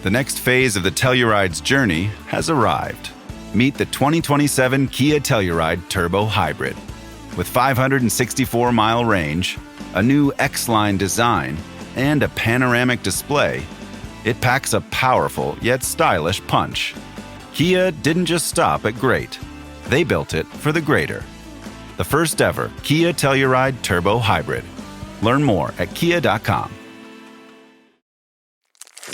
The next phase of the Telluride's journey has arrived. Meet the 2027 Kia Telluride Turbo Hybrid. With 564-mile range, a new X-Line design, and a panoramic display, it packs a powerful yet stylish punch. Kia didn't just stop at great. They built it for the greater. The first ever Kia Telluride Turbo Hybrid. Learn more at kia.com.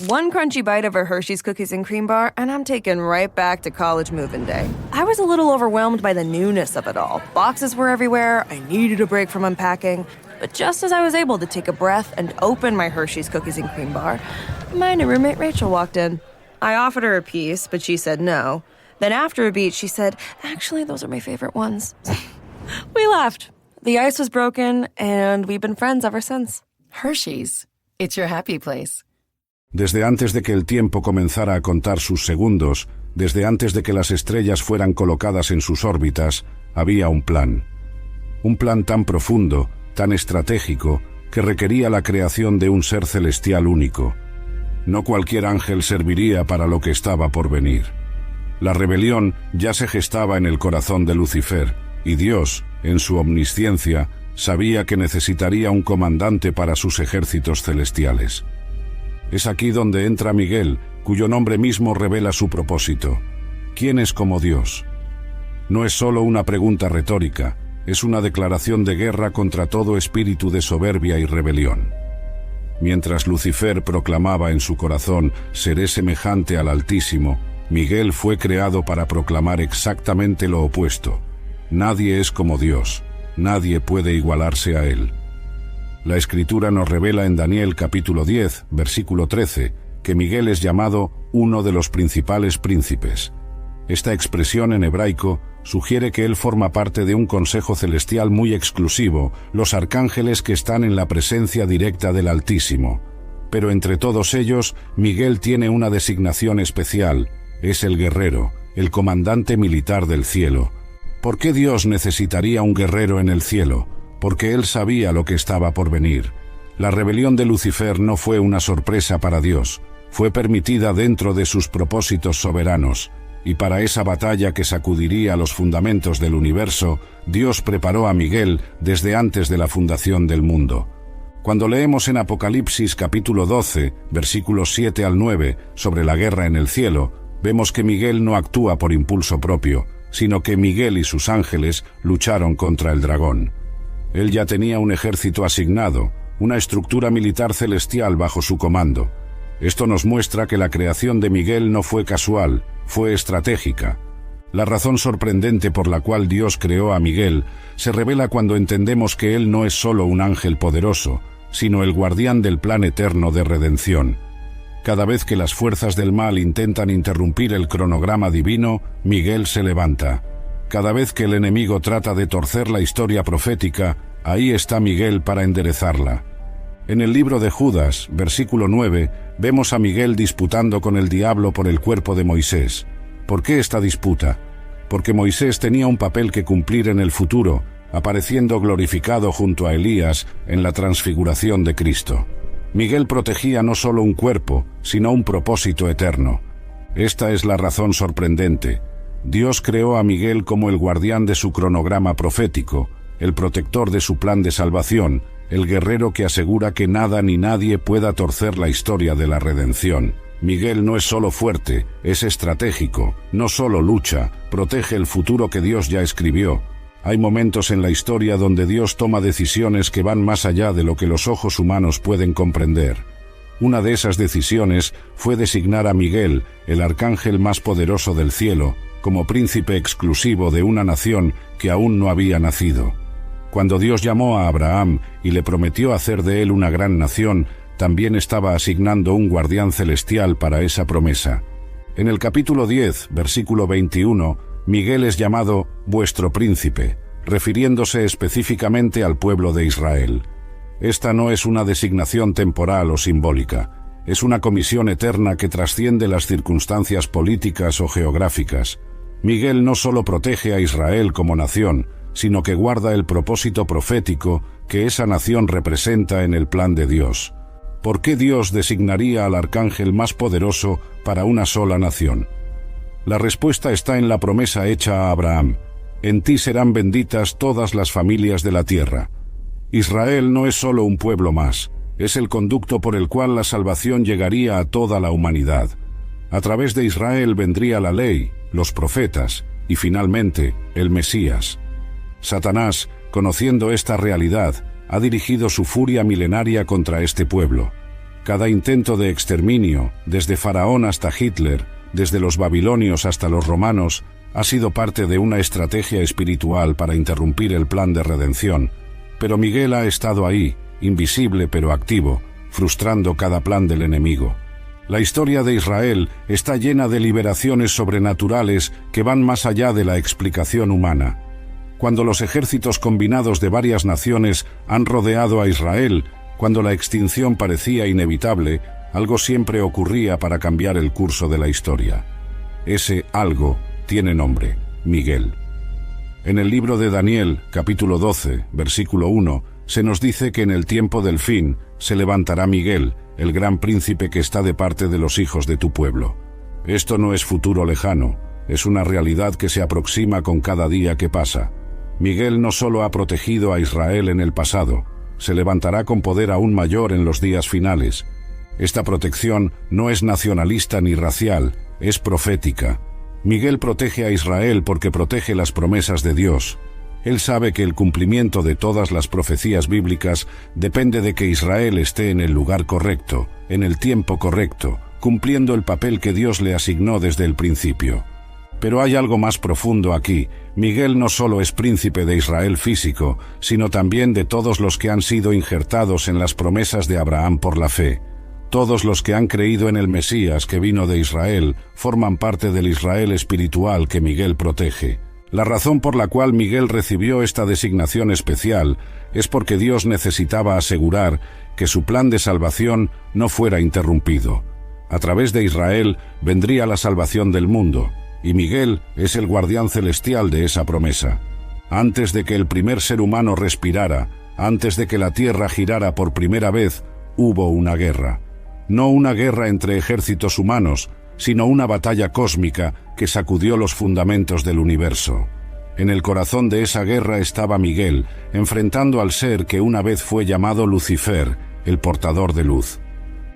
One crunchy bite of a Hershey's Cookies and Cream Bar, and I'm taken right back to college move-in day. I was a little overwhelmed by the newness of it all. Boxes were everywhere, I needed a break from unpacking. But just as I was able to take a breath and open my Hershey's Cookies and Cream Bar, my new roommate Rachel walked in. I offered her a piece, but she said no. Then after a beat, she said, "Actually, those are my favorite ones." We laughed. The ice was broken, and we've been friends ever since. Hershey's. It's your happy place. Desde antes de que el tiempo comenzara a contar sus segundos, desde antes de que las estrellas fueran colocadas en sus órbitas, había un plan. Un plan tan profundo, tan estratégico, que requería la creación de un ser celestial único. No cualquier ángel serviría para lo que estaba por venir. La rebelión ya se gestaba en el corazón de Lucifer, y Dios, en su omnisciencia, sabía que necesitaría un comandante para sus ejércitos celestiales. Es aquí donde entra Miguel, cuyo nombre mismo revela su propósito. ¿Quién es como Dios? No es solo una pregunta retórica, es una declaración de guerra contra todo espíritu de soberbia y rebelión. Mientras Lucifer proclamaba en su corazón, seré semejante al Altísimo, Miguel fue creado para proclamar exactamente lo opuesto. Nadie es como Dios, nadie puede igualarse a Él. La Escritura nos revela en Daniel capítulo 10, versículo 13, que Miguel es llamado uno de los principales príncipes. Esta expresión en hebraico sugiere que él forma parte de un consejo celestial muy exclusivo, los arcángeles que están en la presencia directa del Altísimo. Pero entre todos ellos, Miguel tiene una designación especial, es el guerrero, el comandante militar del cielo. ¿Por qué Dios necesitaría un guerrero en el cielo? Porque él sabía lo que estaba por venir. La rebelión de Lucifer no fue una sorpresa para Dios, fue permitida dentro de sus propósitos soberanos, y para esa batalla que sacudiría los fundamentos del universo, Dios preparó a Miguel desde antes de la fundación del mundo. Cuando leemos en Apocalipsis capítulo 12, versículos 7 al 9, sobre la guerra en el cielo, vemos que Miguel no actúa por impulso propio, sino que Miguel y sus ángeles lucharon contra el dragón. Él ya tenía un ejército asignado, una estructura militar celestial bajo su comando. Esto nos muestra que la creación de Miguel no fue casual, fue estratégica. La razón sorprendente por la cual Dios creó a Miguel se revela cuando entendemos que él no es solo un ángel poderoso, sino el guardián del plan eterno de redención. Cada vez que las fuerzas del mal intentan interrumpir el cronograma divino, Miguel se levanta. Cada vez que el enemigo trata de torcer la historia profética, ahí está Miguel para enderezarla. En el libro de Judas, versículo 9, vemos a Miguel disputando con el diablo por el cuerpo de Moisés. ¿Por qué esta disputa? Porque Moisés tenía un papel que cumplir en el futuro, apareciendo glorificado junto a Elías en la transfiguración de Cristo. Miguel protegía no solo un cuerpo, sino un propósito eterno. Esta es la razón sorprendente. Dios creó a Miguel como el guardián de su cronograma profético, el protector de su plan de salvación, el guerrero que asegura que nada ni nadie pueda torcer la historia de la redención. Miguel no es solo fuerte, es estratégico, no solo lucha, protege el futuro que Dios ya escribió. Hay momentos en la historia donde Dios toma decisiones que van más allá de lo que los ojos humanos pueden comprender. Una de esas decisiones fue designar a Miguel, el arcángel más poderoso del cielo, como príncipe exclusivo de una nación que aún no había nacido. Cuando Dios llamó a Abraham y le prometió hacer de él una gran nación, también estaba asignando un guardián celestial para esa promesa. En el capítulo 10, versículo 21, Miguel es llamado vuestro príncipe, refiriéndose específicamente al pueblo de Israel. Esta no es una designación temporal o simbólica, es una comisión eterna que trasciende las circunstancias políticas o geográficas. Miguel no solo protege a Israel como nación, sino que guarda el propósito profético que esa nación representa en el plan de Dios. ¿por qué Dios designaría al arcángel más poderoso para una sola nación? La respuesta está en la promesa hecha a Abraham: en ti serán benditas todas las familias de la tierra. Israel no es solo un pueblo más, es el conducto por el cual la salvación llegaría a toda la humanidad. A través de Israel vendría la ley, los profetas y finalmente el Mesías. Satanás, conociendo esta realidad, ha dirigido su furia milenaria contra este pueblo. Cada intento de exterminio, desde Faraón hasta Hitler, desde los babilonios hasta los romanos, ha sido parte de una estrategia espiritual para interrumpir el plan de redención. Pero Miguel ha estado ahí, invisible pero activo, frustrando cada plan del enemigo. La historia de Israel está llena de liberaciones sobrenaturales que van más allá de la explicación humana. Cuando los ejércitos combinados de varias naciones han rodeado a Israel, cuando la extinción parecía inevitable, algo siempre ocurría para cambiar el curso de la historia. Ese algo tiene nombre: Miguel. En el libro de Daniel, capítulo 12, versículo 1, se nos dice que en el tiempo del fin se levantará Miguel, el gran príncipe que está de parte de los hijos de tu pueblo. Esto no es futuro lejano, es una realidad que se aproxima con cada día que pasa. Miguel no solo ha protegido a Israel en el pasado, se levantará con poder aún mayor en los días finales. Esta protección no es nacionalista ni racial, es profética. Miguel protege a Israel porque protege las promesas de Dios. Él sabe que el cumplimiento de todas las profecías bíblicas depende de que Israel esté en el lugar correcto, en el tiempo correcto, cumpliendo el papel que Dios le asignó desde el principio. Pero hay algo más profundo aquí. Miguel no solo es príncipe de Israel físico, sino también de todos los que han sido injertados en las promesas de Abraham por la fe. Todos los que han creído en el Mesías que vino de Israel forman parte del Israel espiritual que Miguel protege. La razón por la cual Miguel recibió esta designación especial es porque Dios necesitaba asegurar que su plan de salvación no fuera interrumpido. A través de Israel vendría la salvación del mundo, y Miguel es el guardián celestial de esa promesa. Antes de que el primer ser humano respirara, antes de que la tierra girara por primera vez, hubo una guerra. No una guerra entre ejércitos humanos, sino una batalla cósmica que sacudió los fundamentos del universo. En el corazón de esa guerra estaba Miguel, enfrentando al ser que una vez fue llamado Lucifer, el portador de luz.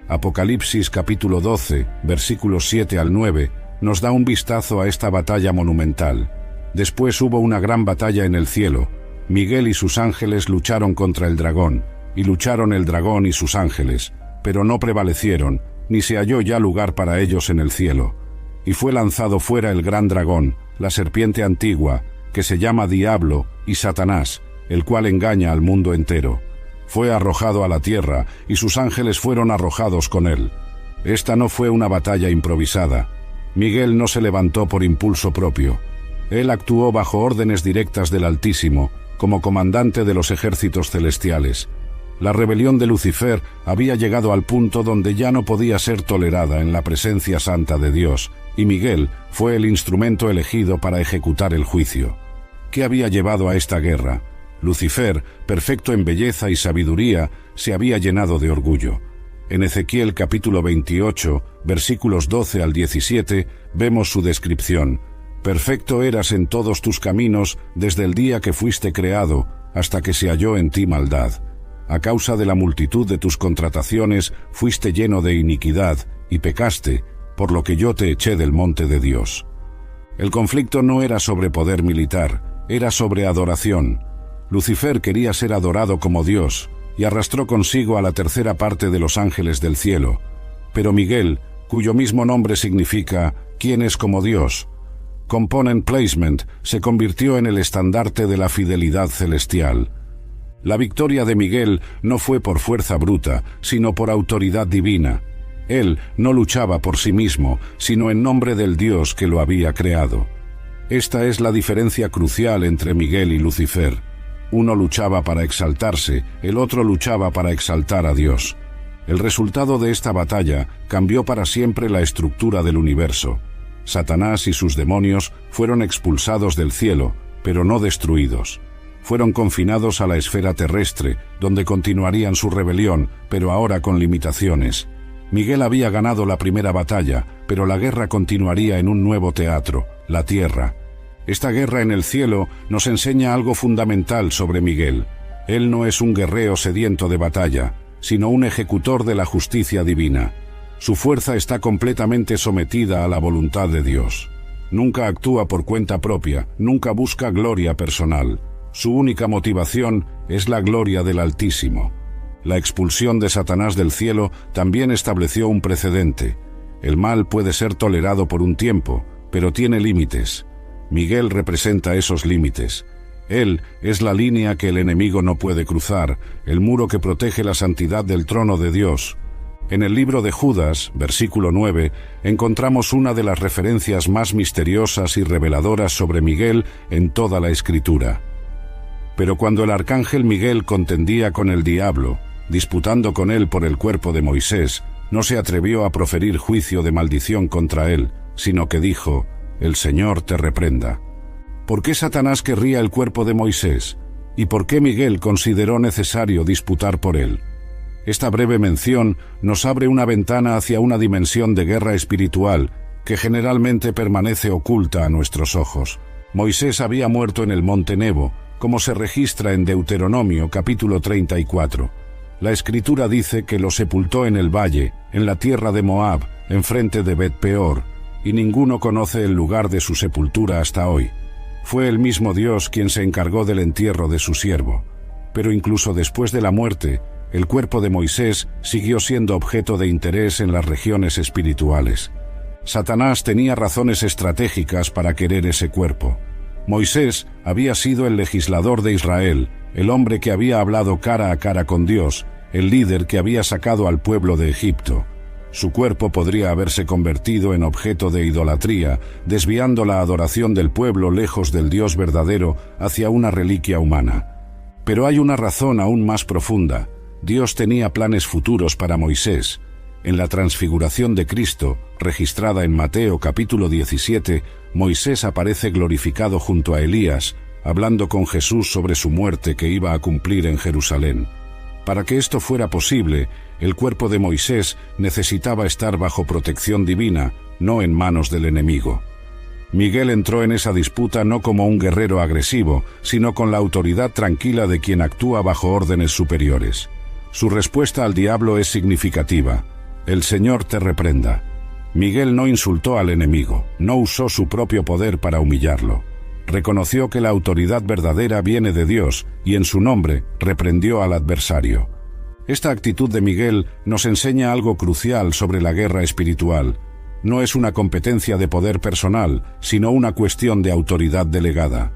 Apocalipsis capítulo 12, versículos 7 al 9, nos da un vistazo a esta batalla monumental. Después hubo una gran batalla en el cielo. Miguel y sus ángeles lucharon contra el dragón, y lucharon el dragón y sus ángeles, pero no prevalecieron, ni se halló ya lugar para ellos en el cielo. Y fue lanzado fuera el gran dragón, la serpiente antigua, que se llama Diablo y Satanás, el cual engaña al mundo entero. Fue arrojado a la tierra, y sus ángeles fueron arrojados con él. Esta no fue una batalla improvisada. Miguel no se levantó por impulso propio. Él actuó bajo órdenes directas del Altísimo, como comandante de los ejércitos celestiales. La rebelión de Lucifer había llegado al punto donde ya no podía ser tolerada en la presencia santa de Dios, y Miguel fue el instrumento elegido para ejecutar el juicio. ¿Qué había llevado a esta guerra? Lucifer, perfecto en belleza y sabiduría, se había llenado de orgullo. En Ezequiel capítulo 28, versículos 12 al 17, vemos su descripción. Perfecto eras en todos tus caminos desde el día que fuiste creado, hasta que se halló en ti maldad. A causa de la multitud de tus contrataciones fuiste lleno de iniquidad y pecaste, por lo que yo te eché del monte de Dios. El conflicto no era sobre poder militar, era sobre adoración. Lucifer quería ser adorado como Dios y arrastró consigo a la tercera parte de los ángeles del cielo. Pero Miguel, cuyo mismo nombre significa «¿Quién es como Dios?», Component Placement, se convirtió en el estandarte de la fidelidad celestial. La victoria de Miguel no fue por fuerza bruta, sino por autoridad divina. Él no luchaba por sí mismo, sino en nombre del Dios que lo había creado. Esta es la diferencia crucial entre Miguel y Lucifer. Uno luchaba para exaltarse, el otro luchaba para exaltar a Dios. El resultado de esta batalla cambió para siempre la estructura del universo. Satanás y sus demonios fueron expulsados del cielo, pero no destruidos. fueron confinados a la esfera terrestre, donde continuarían su rebelión, pero ahora con limitaciones. Miguel había ganado la primera batalla, pero la guerra continuaría en un nuevo teatro, la tierra. Esta guerra en el cielo nos enseña algo fundamental sobre Miguel. Él no es un guerrero sediento de batalla, sino un ejecutor de la justicia divina. Su fuerza está completamente sometida a la voluntad de Dios. Nunca actúa por cuenta propia, nunca busca gloria personal. Su única motivación es la gloria del Altísimo. La expulsión de Satanás del cielo también estableció un precedente. El mal puede ser tolerado por un tiempo, pero tiene límites. Miguel representa esos límites. Él es la línea que el enemigo no puede cruzar, el muro que protege la santidad del trono de Dios. En el libro de Judas, versículo 9, encontramos una de las referencias más misteriosas y reveladoras sobre Miguel en toda la Escritura. Pero cuando el arcángel Miguel contendía con el diablo, disputando con él por el cuerpo de Moisés, no se atrevió a proferir juicio de maldición contra él, sino que dijo: «El Señor te reprenda». ¿Por qué Satanás querría el cuerpo de Moisés? ¿Y por qué Miguel consideró necesario disputar por él? Esta breve mención nos abre una ventana hacia una dimensión de guerra espiritual que generalmente permanece oculta a nuestros ojos. Moisés había muerto en el monte Nebo, como se registra en Deuteronomio capítulo 34. La Escritura dice que lo sepultó en el valle, en la tierra de Moab, enfrente de Bet-peor, y ninguno conoce el lugar de su sepultura hasta hoy. Fue el mismo Dios quien se encargó del entierro de su siervo. Pero incluso después de la muerte, el cuerpo de Moisés siguió siendo objeto de interés en las regiones espirituales. Satanás tenía razones estratégicas para querer ese cuerpo. Moisés había sido el legislador de Israel, el hombre que había hablado cara a cara con Dios, el líder que había sacado al pueblo de Egipto. Su cuerpo podría haberse convertido en objeto de idolatría, desviando la adoración del pueblo lejos del Dios verdadero hacia una reliquia humana. Pero hay una razón aún más profunda. Dios tenía planes futuros para Moisés. En la transfiguración de Cristo, registrada en Mateo capítulo 17, Moisés aparece glorificado junto a Elías, hablando con Jesús sobre su muerte que iba a cumplir en Jerusalén. Para que esto fuera posible, el cuerpo de Moisés necesitaba estar bajo protección divina, no en manos del enemigo. Miguel entró en esa disputa no como un guerrero agresivo, sino con la autoridad tranquila de quien actúa bajo órdenes superiores. Su respuesta al diablo es significativa: «El Señor te reprenda». Miguel no insultó al enemigo, no usó su propio poder para humillarlo. Reconoció que la autoridad verdadera viene de Dios y en su nombre reprendió al adversario. Esta actitud de Miguel nos enseña algo crucial sobre la guerra espiritual. No es una competencia de poder personal, sino una cuestión de autoridad delegada.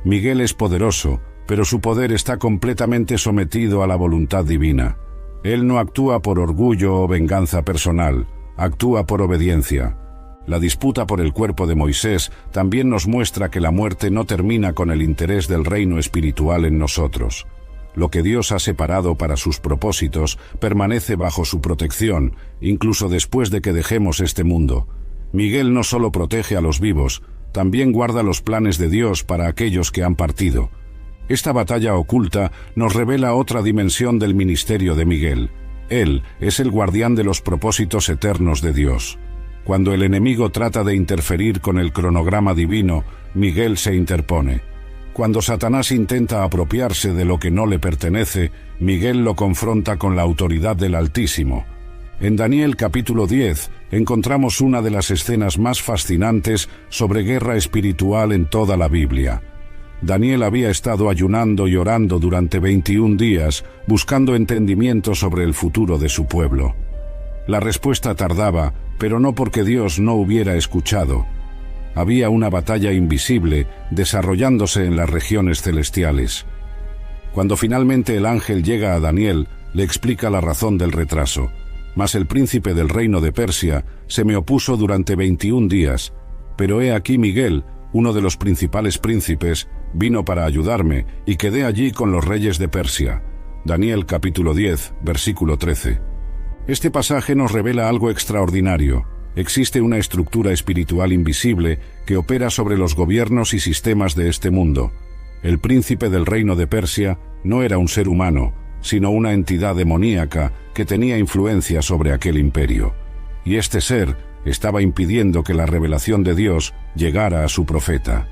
Miguel es poderoso, pero su poder está completamente sometido a la voluntad divina. Él no actúa por orgullo o venganza personal, actúa por obediencia. La disputa por el cuerpo de Moisés también nos muestra que la muerte no termina con el interés del reino espiritual en nosotros. Lo que Dios ha separado para sus propósitos permanece bajo su protección, incluso después de que dejemos este mundo. Miguel no solo protege a los vivos, también guarda los planes de Dios para aquellos que han partido. Esta batalla oculta nos revela otra dimensión del ministerio de Miguel. Él es el guardián de los propósitos eternos de Dios. Cuando el enemigo trata de interferir con el cronograma divino, Miguel se interpone. Cuando Satanás intenta apropiarse de lo que no le pertenece, Miguel lo confronta con la autoridad del Altísimo. En Daniel capítulo 10 encontramos una de las escenas más fascinantes sobre guerra espiritual en toda la Biblia. Daniel había estado ayunando y orando durante 21 días, buscando entendimiento sobre el futuro de su pueblo. La respuesta tardaba, pero no porque Dios no hubiera escuchado. Había una batalla invisible desarrollándose en las regiones celestiales. Cuando finalmente el ángel llega a Daniel, le explica la razón del retraso. Mas el príncipe del reino de Persia se me opuso durante 21 días, pero he aquí Miguel, uno de los principales príncipes, vino para ayudarme y quedé allí con los reyes de Persia. Daniel capítulo 10, versículo 13. Este pasaje nos revela algo extraordinario. Existe una estructura espiritual invisible que opera sobre los gobiernos y sistemas de este mundo. El príncipe del reino de Persia no era un ser humano, sino una entidad demoníaca que tenía influencia sobre aquel imperio. Y este ser estaba impidiendo que la revelación de Dios llegara a su profeta.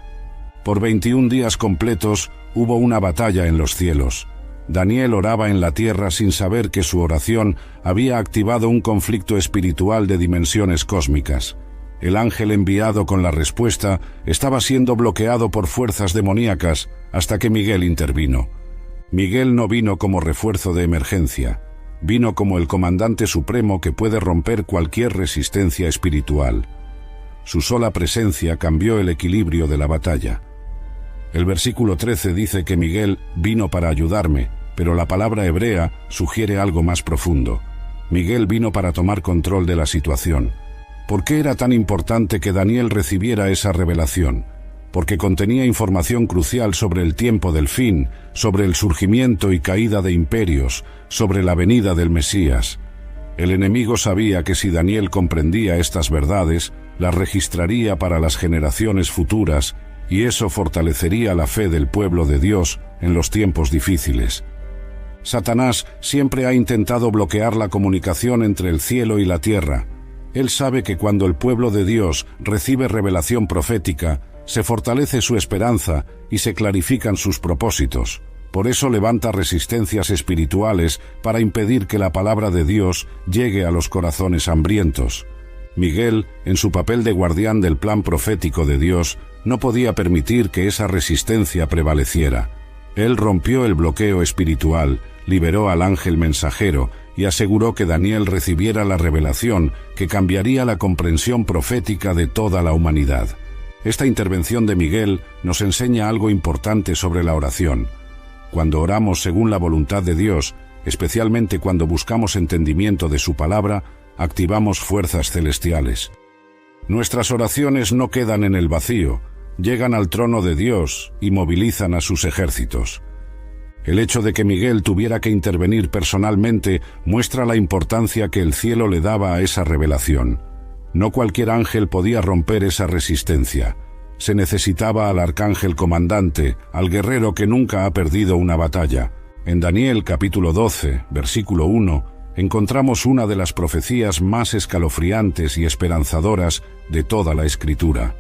Por 21 días completos hubo una batalla en los cielos. Daniel oraba en la tierra sin saber que su oración había activado un conflicto espiritual de dimensiones cósmicas. El ángel enviado con la respuesta estaba siendo bloqueado por fuerzas demoníacas hasta que Miguel intervino. Miguel no vino como refuerzo de emergencia, vino como el comandante supremo que puede romper cualquier resistencia espiritual. Su sola presencia cambió el equilibrio de la batalla. El versículo 13 dice que Miguel vino para ayudarme, pero la palabra hebrea sugiere algo más profundo. Miguel vino para tomar control de la situación. ¿Por qué era tan importante que Daniel recibiera esa revelación? Porque contenía información crucial sobre el tiempo del fin, sobre el surgimiento y caída de imperios, sobre la venida del Mesías. El enemigo sabía que si Daniel comprendía estas verdades, las registraría para las generaciones futuras, y eso fortalecería la fe del pueblo de Dios en los tiempos difíciles. Satanás siempre ha intentado bloquear la comunicación entre el cielo y la tierra. Él sabe que cuando el pueblo de Dios recibe revelación profética, se fortalece su esperanza y se clarifican sus propósitos. Por eso levanta resistencias espirituales para impedir que la palabra de Dios llegue a los corazones hambrientos. Miguel, en su papel de guardián del plan profético de Dios, no podía permitir que esa resistencia prevaleciera. Él rompió el bloqueo espiritual, liberó al ángel mensajero y aseguró que Daniel recibiera la revelación que cambiaría la comprensión profética de toda la humanidad. Esta intervención de Miguel nos enseña algo importante sobre la oración. Cuando oramos según la voluntad de Dios, especialmente cuando buscamos entendimiento de su palabra, activamos fuerzas celestiales. Nuestras oraciones no quedan en el vacío, llegan al trono de Dios y movilizan a sus ejércitos. El hecho de que Miguel tuviera que intervenir personalmente muestra la importancia que el cielo le daba a esa revelación. No cualquier ángel podía romper esa resistencia. Se necesitaba al arcángel comandante, al guerrero que nunca ha perdido una batalla. En Daniel capítulo 12, versículo 1, encontramos una de las profecías más escalofriantes y esperanzadoras de toda la Escritura.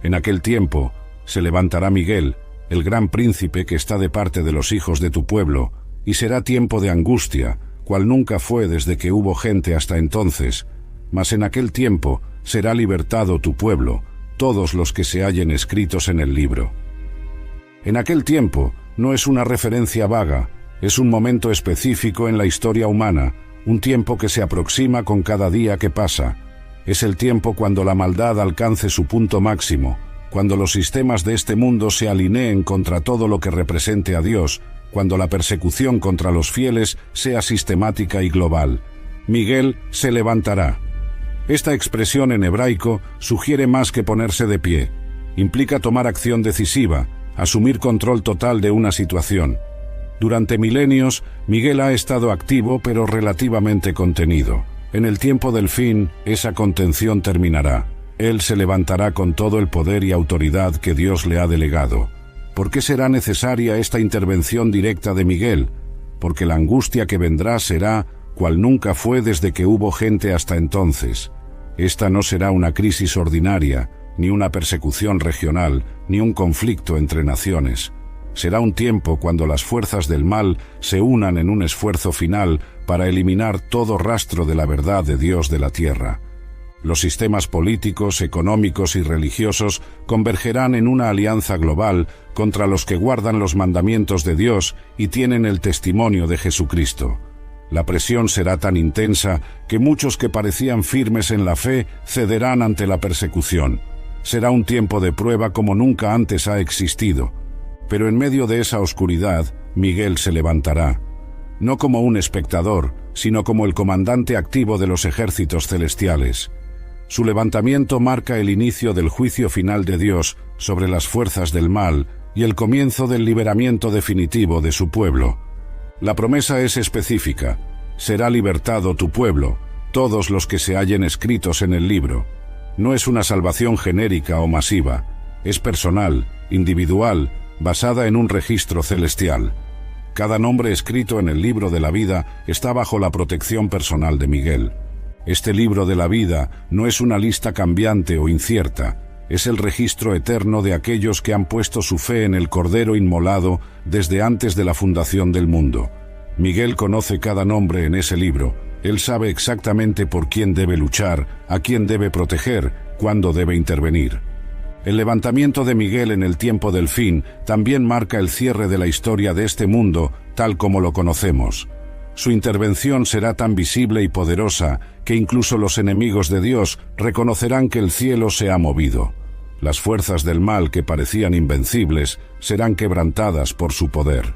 En aquel tiempo se levantará Miguel, el gran príncipe que está de parte de los hijos de tu pueblo, y será tiempo de angustia, cual nunca fue desde que hubo gente hasta entonces, mas en aquel tiempo será libertado tu pueblo, todos los que se hallen escritos en el libro. En aquel tiempo no es una referencia vaga, es un momento específico en la historia humana, un tiempo que se aproxima con cada día que pasa. Es el tiempo cuando la maldad alcance su punto máximo, cuando los sistemas de este mundo se alineen contra todo lo que represente a Dios, cuando la persecución contra los fieles sea sistemática y global. Miguel se levantará. Esta expresión en hebraico sugiere más que ponerse de pie. Implica tomar acción decisiva, asumir control total de una situación. Durante milenios, Miguel ha estado activo pero relativamente contenido. En el tiempo del fin, esa contención terminará. Él se levantará con todo el poder y autoridad que Dios le ha delegado. ¿Por qué será necesaria esta intervención directa de Miguel? Porque la angustia que vendrá será cual nunca fue desde que hubo gente hasta entonces. Esta no será una crisis ordinaria, ni una persecución regional, ni un conflicto entre naciones. Será un tiempo cuando las fuerzas del mal se unan en un esfuerzo final para eliminar todo rastro de la verdad de Dios de la tierra. Los sistemas políticos, económicos y religiosos convergerán en una alianza global contra los que guardan los mandamientos de Dios y tienen el testimonio de Jesucristo. La presión será tan intensa que muchos que parecían firmes en la fe cederán ante la persecución. Será un tiempo de prueba como nunca antes ha existido. Pero en medio de esa oscuridad, Miguel se levantará, no como un espectador, sino como el comandante activo de los ejércitos celestiales. Su levantamiento marca el inicio del juicio final de Dios sobre las fuerzas del mal y el comienzo del liberamiento definitivo de su pueblo. La promesa es específica: será libertado tu pueblo, todos los que se hallen escritos en el libro. No es una salvación genérica o masiva, es personal, individual, basada en un registro celestial. Cada nombre escrito en el libro de la vida está bajo la protección personal de Miguel. Este libro de la vida no es una lista cambiante o incierta, es el registro eterno de aquellos que han puesto su fe en el Cordero inmolado desde antes de la fundación del mundo. Miguel conoce cada nombre en ese libro. Él sabe exactamente por quién debe luchar, a quién debe proteger, cuándo debe intervenir. El levantamiento de Miguel en el tiempo del fin también marca el cierre de la historia de este mundo tal como lo conocemos. Su intervención será tan visible y poderosa que incluso los enemigos de Dios reconocerán que el cielo se ha movido. Las fuerzas del mal que parecían invencibles serán quebrantadas por su poder.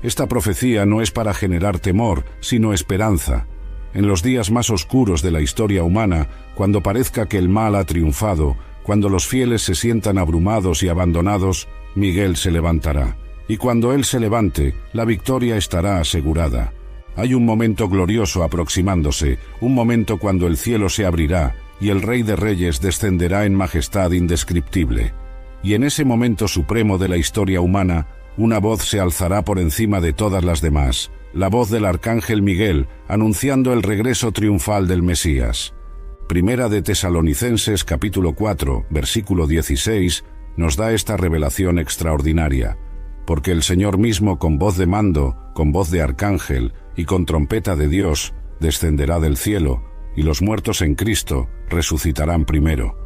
Esta profecía no es para generar temor, sino esperanza. En los días más oscuros de la historia humana, cuando parezca que el mal ha triunfado, cuando los fieles se sientan abrumados y abandonados, Miguel se levantará. Y cuando él se levante, la victoria estará asegurada. Hay un momento glorioso aproximándose, un momento cuando el cielo se abrirá y el Rey de Reyes descenderá en majestad indescriptible. Y en ese momento supremo de la historia humana, una voz se alzará por encima de todas las demás, la voz del arcángel Miguel, anunciando el regreso triunfal del Mesías. Primera de Tesalonicenses capítulo 4, versículo 16, nos da esta revelación extraordinaria. Porque el Señor mismo con voz de mando, con voz de arcángel y con trompeta de Dios, descenderá del cielo, y los muertos en Cristo resucitarán primero.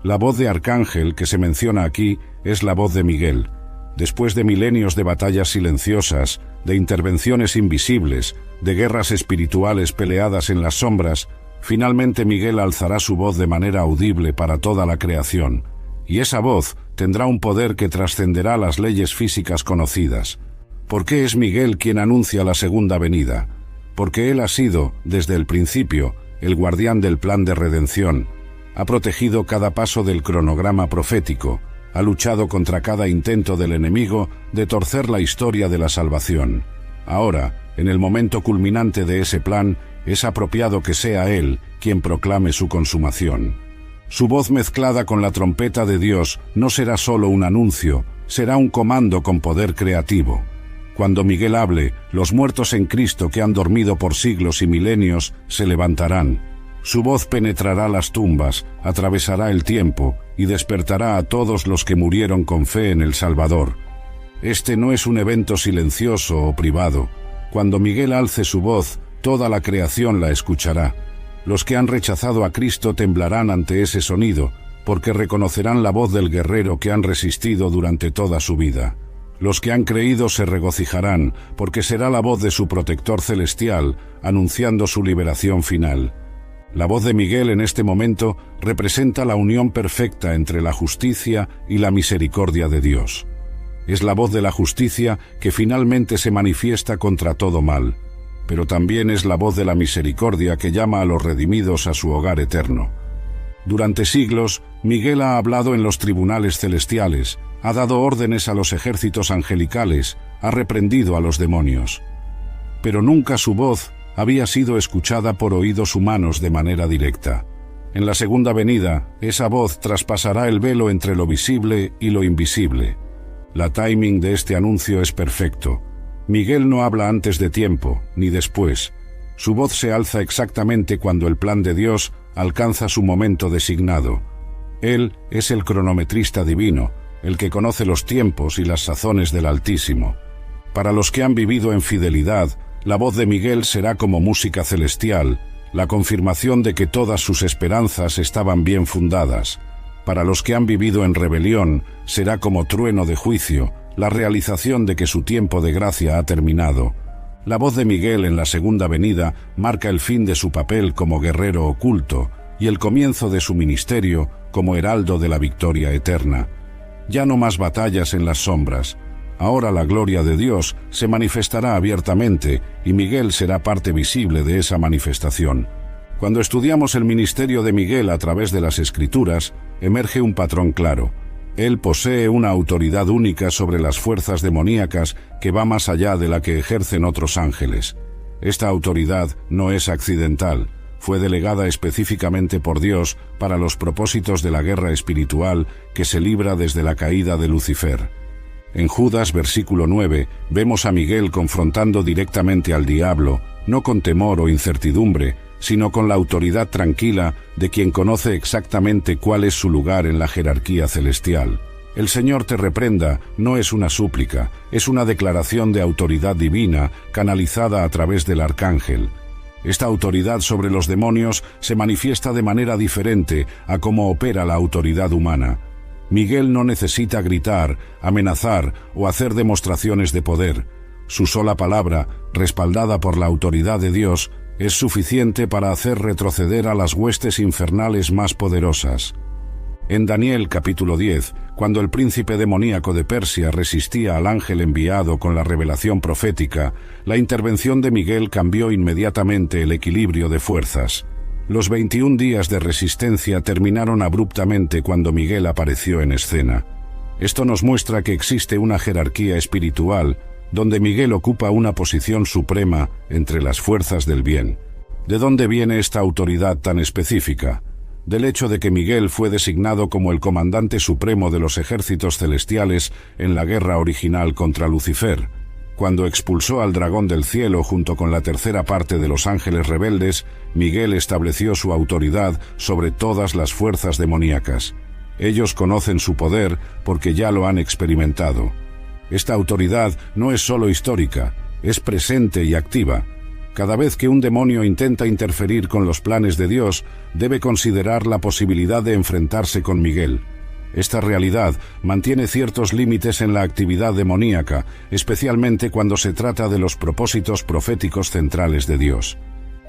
La voz de arcángel que se menciona aquí es la voz de Miguel. Después de milenios de batallas silenciosas, de intervenciones invisibles, de guerras espirituales peleadas en las sombras, finalmente Miguel alzará su voz de manera audible para toda la creación, y esa voz tendrá un poder que trascenderá las leyes físicas conocidas. ¿Por qué es Miguel quien anuncia la segunda venida? Porque él ha sido, desde el principio, el guardián del plan de redención. Ha protegido cada paso del cronograma profético, ha luchado contra cada intento del enemigo de torcer la historia de la salvación. Ahora, en el momento culminante de ese plan, es apropiado que sea él quien proclame su consumación. Su voz mezclada con la trompeta de Dios no será solo un anuncio, será un comando con poder creativo. Cuando Miguel hable, los muertos en Cristo que han dormido por siglos y milenios se levantarán. Su voz penetrará las tumbas, atravesará el tiempo y despertará a todos los que murieron con fe en el Salvador. Este no es un evento silencioso o privado. Cuando Miguel alce su voz, toda la creación la escuchará. Los que han rechazado a Cristo temblarán ante ese sonido, porque reconocerán la voz del guerrero que han resistido durante toda su vida. Los que han creído se regocijarán, porque será la voz de su protector celestial, anunciando su liberación final. La voz de Miguel en este momento representa la unión perfecta entre la justicia y la misericordia de Dios. Es la voz de la justicia que finalmente se manifiesta contra todo mal, pero también es la voz de la misericordia que llama a los redimidos a su hogar eterno. Durante siglos, Miguel ha hablado en los tribunales celestiales, ha dado órdenes a los ejércitos angelicales, ha reprendido a los demonios. Pero nunca su voz había sido escuchada por oídos humanos de manera directa. En la segunda venida, esa voz traspasará el velo entre lo visible y lo invisible. La timing de este anuncio es perfecto. Miguel no habla antes de tiempo, ni después. Su voz se alza exactamente cuando el plan de Dios alcanza su momento designado. Él es el cronometrista divino, el que conoce los tiempos y las sazones del Altísimo. Para los que han vivido en fidelidad, la voz de Miguel será como música celestial, la confirmación de que todas sus esperanzas estaban bien fundadas. Para los que han vivido en rebelión, será como trueno de juicio, la realización de que su tiempo de gracia ha terminado. La voz de Miguel en la segunda venida marca el fin de su papel como guerrero oculto y el comienzo de su ministerio como heraldo de la victoria eterna. Ya no más batallas en las sombras. Ahora la gloria de Dios se manifestará abiertamente y Miguel será parte visible de esa manifestación. Cuando estudiamos el ministerio de Miguel a través de las Escrituras, emerge un patrón claro. Él posee una autoridad única sobre las fuerzas demoníacas que va más allá de la que ejercen otros ángeles. Esta autoridad no es accidental, fue delegada específicamente por Dios para los propósitos de la guerra espiritual que se libra desde la caída de Lucifer. En Judas, versículo 9, vemos a Miguel confrontando directamente al diablo, no con temor o incertidumbre, sino con la autoridad tranquila de quien conoce exactamente cuál es su lugar en la jerarquía celestial. El Señor te reprenda no es una súplica, es una declaración de autoridad divina canalizada a través del arcángel. Esta autoridad sobre los demonios se manifiesta de manera diferente a cómo opera la autoridad humana. Miguel no necesita gritar, amenazar o hacer demostraciones de poder. Su sola palabra, respaldada por la autoridad de Dios, es suficiente para hacer retroceder a las huestes infernales más poderosas. En Daniel capítulo 10, cuando el príncipe demoníaco de Persia resistía al ángel enviado con la revelación profética, la intervención de Miguel cambió inmediatamente el equilibrio de fuerzas. Los 21 días de resistencia terminaron abruptamente cuando Miguel apareció en escena. Esto nos muestra que existe una jerarquía espiritual donde Miguel ocupa una posición suprema entre las fuerzas del bien. ¿De dónde viene esta autoridad tan específica? Del hecho de que Miguel fue designado como el comandante supremo de los ejércitos celestiales en la guerra original contra Lucifer. Cuando expulsó al dragón del cielo junto con la tercera parte de los ángeles rebeldes, Miguel estableció su autoridad sobre todas las fuerzas demoníacas. Ellos conocen su poder porque ya lo han experimentado. Esta autoridad no es solo histórica, es presente y activa. Cada vez que un demonio intenta interferir con los planes de Dios, debe considerar la posibilidad de enfrentarse con Miguel. Esta realidad mantiene ciertos límites en la actividad demoníaca, especialmente cuando se trata de los propósitos proféticos centrales de Dios.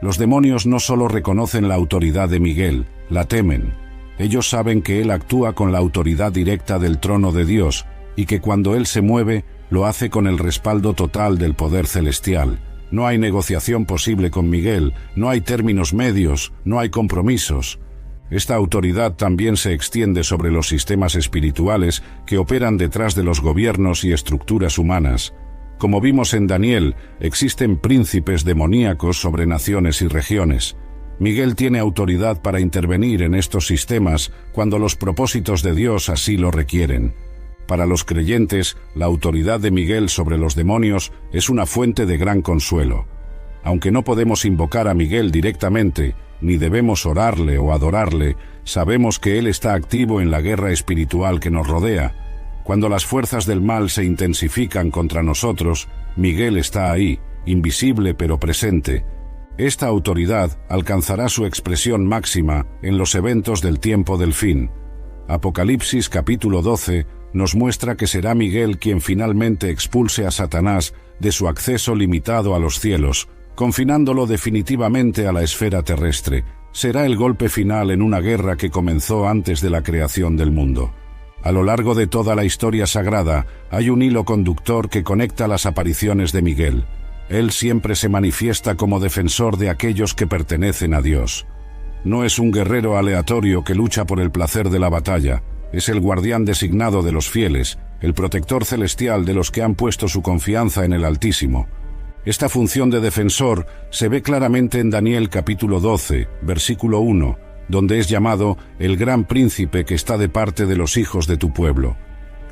Los demonios no solo reconocen la autoridad de Miguel, la temen. Ellos saben que él actúa con la autoridad directa del trono de Dios y que cuando él se mueve, lo hace con el respaldo total del poder celestial. No hay negociación posible con Miguel, no hay términos medios, no hay compromisos. Esta autoridad también se extiende sobre los sistemas espirituales que operan detrás de los gobiernos y estructuras humanas. Como vimos en Daniel, existen príncipes demoníacos sobre naciones y regiones. Miguel tiene autoridad para intervenir en estos sistemas cuando los propósitos de Dios así lo requieren. Para los creyentes, la autoridad de Miguel sobre los demonios es una fuente de gran consuelo. Aunque no podemos invocar a Miguel directamente, ni debemos orarle o adorarle, sabemos que él está activo en la guerra espiritual que nos rodea. Cuando las fuerzas del mal se intensifican contra nosotros, Miguel está ahí, invisible pero presente. Esta autoridad alcanzará su expresión máxima en los eventos del tiempo del fin. Apocalipsis capítulo 12 nos muestra que será Miguel quien finalmente expulse a Satanás de su acceso limitado a los cielos, confinándolo definitivamente a la esfera terrestre. Será el golpe final en una guerra que comenzó antes de la creación del mundo. A lo largo de toda la historia sagrada hay un hilo conductor que conecta las apariciones de Miguel. Él siempre se manifiesta como defensor de aquellos que pertenecen a Dios. No es un guerrero aleatorio que lucha por el placer de la batalla, es el guardián designado de los fieles, el protector celestial de los que han puesto su confianza en el Altísimo. Esta función de defensor se ve claramente en Daniel capítulo 12, versículo 1, donde es llamado el gran príncipe que está de parte de los hijos de tu pueblo.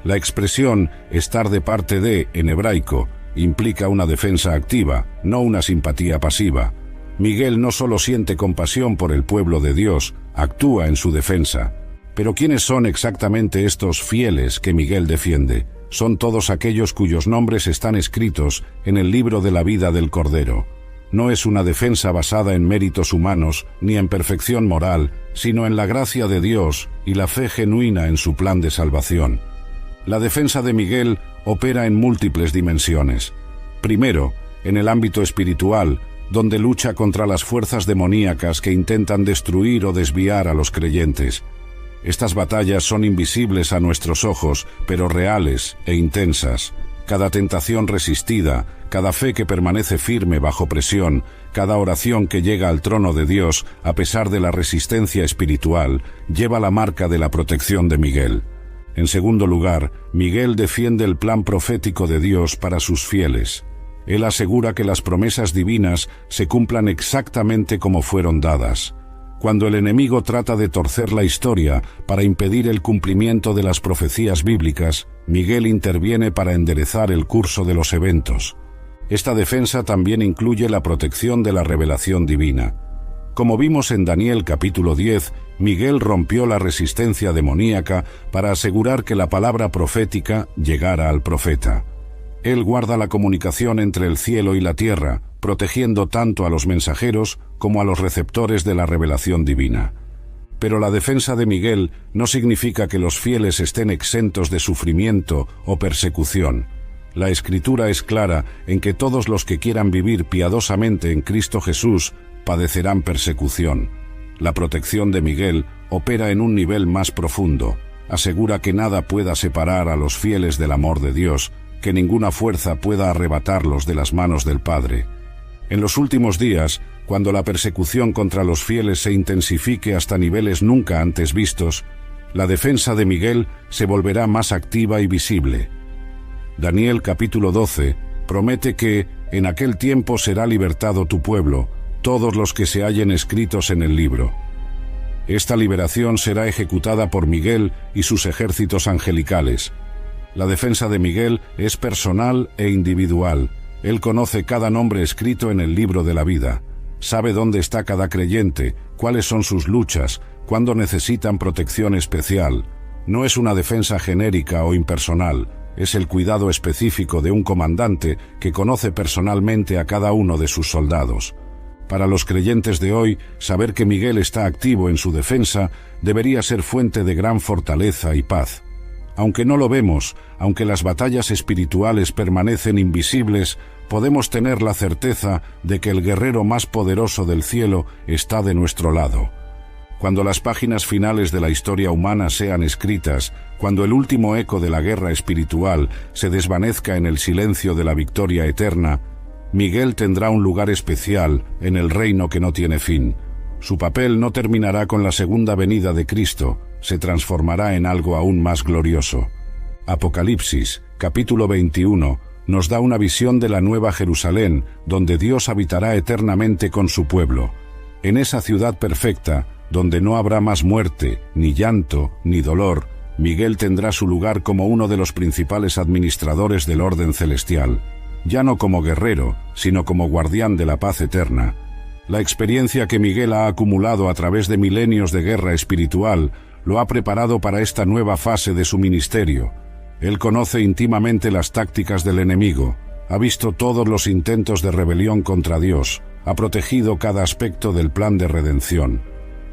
La expresión estar de parte de, en hebraico, implica una defensa activa, no una simpatía pasiva. Miguel no solo siente compasión por el pueblo de Dios, actúa en su defensa. Pero ¿quiénes son exactamente estos fieles que Miguel defiende? Son todos aquellos cuyos nombres están escritos en el libro de la vida del Cordero. No es una defensa basada en méritos humanos ni en perfección moral, sino en la gracia de Dios y la fe genuina en su plan de salvación. La defensa de Miguel opera en múltiples dimensiones. Primero, en el ámbito espiritual, donde lucha contra las fuerzas demoníacas que intentan destruir o desviar a los creyentes. Estas batallas son invisibles a nuestros ojos, pero reales e intensas. Cada tentación resistida, cada fe que permanece firme bajo presión, cada oración que llega al trono de Dios a pesar de la resistencia espiritual, lleva la marca de la protección de Miguel. En segundo lugar, Miguel defiende el plan profético de Dios para sus fieles. Él asegura que las promesas divinas se cumplan exactamente como fueron dadas. Cuando el enemigo trata de torcer la historia para impedir el cumplimiento de las profecías bíblicas, Miguel interviene para enderezar el curso de los eventos. Esta defensa también incluye la protección de la revelación divina. Como vimos en Daniel capítulo 10, Miguel rompió la resistencia demoníaca para asegurar que la palabra profética llegara al profeta. Él guarda la comunicación entre el cielo y la tierra, protegiendo tanto a los mensajeros como a los receptores de la revelación divina. Pero la defensa de Miguel no significa que los fieles estén exentos de sufrimiento o persecución. La Escritura es clara en que todos los que quieran vivir piadosamente en Cristo Jesús padecerán persecución. La protección de Miguel opera en un nivel más profundo. Asegura que nada pueda separar a los fieles del amor de Dios, que ninguna fuerza pueda arrebatarlos de las manos del Padre. En los últimos días, cuando la persecución contra los fieles se intensifique hasta niveles nunca antes vistos, la defensa de Miguel se volverá más activa y visible. Daniel capítulo 12 promete que en aquel tiempo será libertado tu pueblo, todos los que se hallen escritos en el libro. Esta liberación será ejecutada por Miguel y sus ejércitos angelicales. La defensa de Miguel es personal e individual. Él conoce cada nombre escrito en el libro de la vida. Sabe dónde está cada creyente, cuáles son sus luchas, cuándo necesitan protección especial. No es una defensa genérica o impersonal, es el cuidado específico de un comandante que conoce personalmente a cada uno de sus soldados. Para los creyentes de hoy, saber que Miguel está activo en su defensa debería ser fuente de gran fortaleza y paz. Aunque no lo vemos, aunque las batallas espirituales permanecen invisibles, podemos tener la certeza de que el guerrero más poderoso del cielo está de nuestro lado. Cuando las páginas finales de la historia humana sean escritas, cuando el último eco de la guerra espiritual se desvanezca en el silencio de la victoria eterna, Miguel tendrá un lugar especial en el reino que no tiene fin. Su papel no terminará con la segunda venida de Cristo, se transformará en algo aún más glorioso. Apocalipsis, capítulo 21, nos da una visión de la Nueva Jerusalén, donde Dios habitará eternamente con su pueblo. En esa ciudad perfecta, donde no habrá más muerte, ni llanto, ni dolor, Miguel tendrá su lugar como uno de los principales administradores del orden celestial, ya no como guerrero, sino como guardián de la paz eterna. La experiencia que Miguel ha acumulado a través de milenios de guerra espiritual lo ha preparado para esta nueva fase de su ministerio. Él conoce íntimamente las tácticas del enemigo, ha visto todos los intentos de rebelión contra Dios, ha protegido cada aspecto del plan de redención.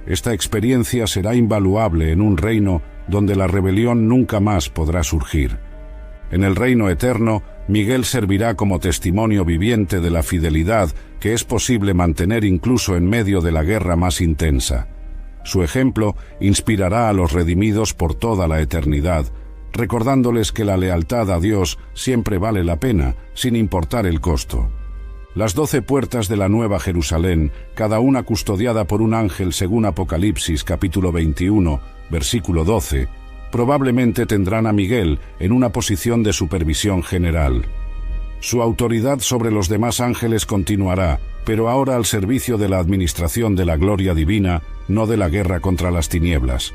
Esta experiencia será invaluable en un reino donde la rebelión nunca más podrá surgir. En el reino eterno, Miguel servirá como testimonio viviente de la fidelidad que es posible mantener incluso en medio de la guerra más intensa. Su ejemplo inspirará a los redimidos por toda la eternidad, recordándoles que la lealtad a Dios siempre vale la pena, sin importar el costo. Las 12 puertas de la Nueva Jerusalén, cada una custodiada por un ángel según Apocalipsis capítulo 21, versículo 12, probablemente tendrán a Miguel en una posición de supervisión general. Su autoridad sobre los demás ángeles continuará, pero ahora al servicio de la administración de la gloria divina, no de la guerra contra las tinieblas.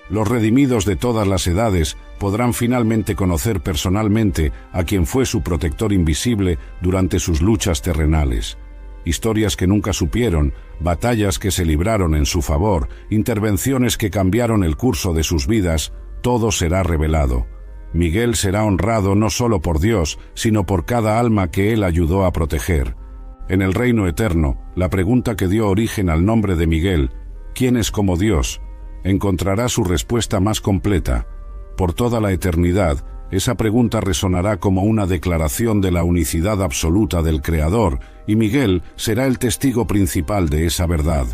Los redimidos de todas las edades podrán finalmente conocer personalmente a quien fue su protector invisible durante sus luchas terrenales. Historias que nunca supieron, batallas que se libraron en su favor, intervenciones que cambiaron el curso de sus vidas, todo será revelado. Miguel será honrado no solo por Dios, sino por cada alma que él ayudó a proteger. En el reino eterno, la pregunta que dio origen al nombre de Miguel, ¿quién es como Dios?, encontrará su respuesta más completa. Por toda la eternidad, esa pregunta resonará como una declaración de la unicidad absoluta del Creador, y Miguel será el testigo principal de esa verdad.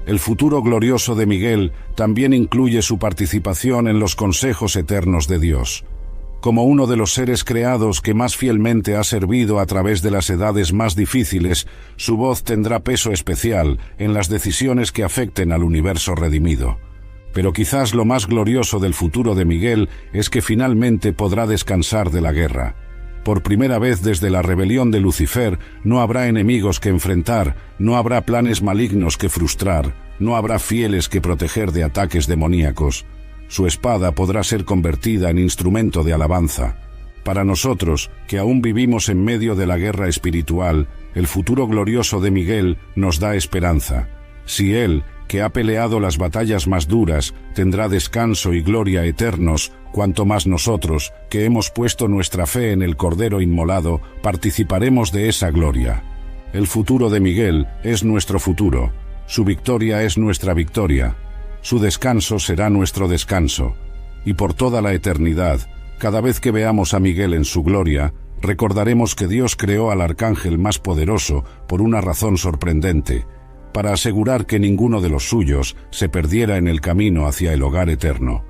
El futuro glorioso de Miguel también incluye su participación en los consejos eternos de Dios. Como uno de los seres creados que más fielmente ha servido a través de las edades más difíciles, su voz tendrá peso especial en las decisiones que afecten al universo redimido. Pero quizás lo más glorioso del futuro de Miguel es que finalmente podrá descansar de la guerra. Por primera vez desde la rebelión de Lucifer, no habrá enemigos que enfrentar, no habrá planes malignos que frustrar. no habrá fieles que proteger de ataques demoníacos. Su espada podrá ser convertida en instrumento de alabanza. Para nosotros, que aún vivimos en medio de la guerra espiritual, el futuro glorioso de Miguel nos da esperanza. Si él, que ha peleado las batallas más duras, tendrá descanso y gloria eternos, cuanto más nosotros, que hemos puesto nuestra fe en el Cordero inmolado, participaremos de esa gloria. El futuro de Miguel es nuestro futuro. Su victoria es nuestra victoria. Su descanso será nuestro descanso. Y por toda la eternidad, cada vez que veamos a Miguel en su gloria, recordaremos que Dios creó al arcángel más poderoso por una razón sorprendente, para asegurar que ninguno de los suyos se perdiera en el camino hacia el hogar eterno.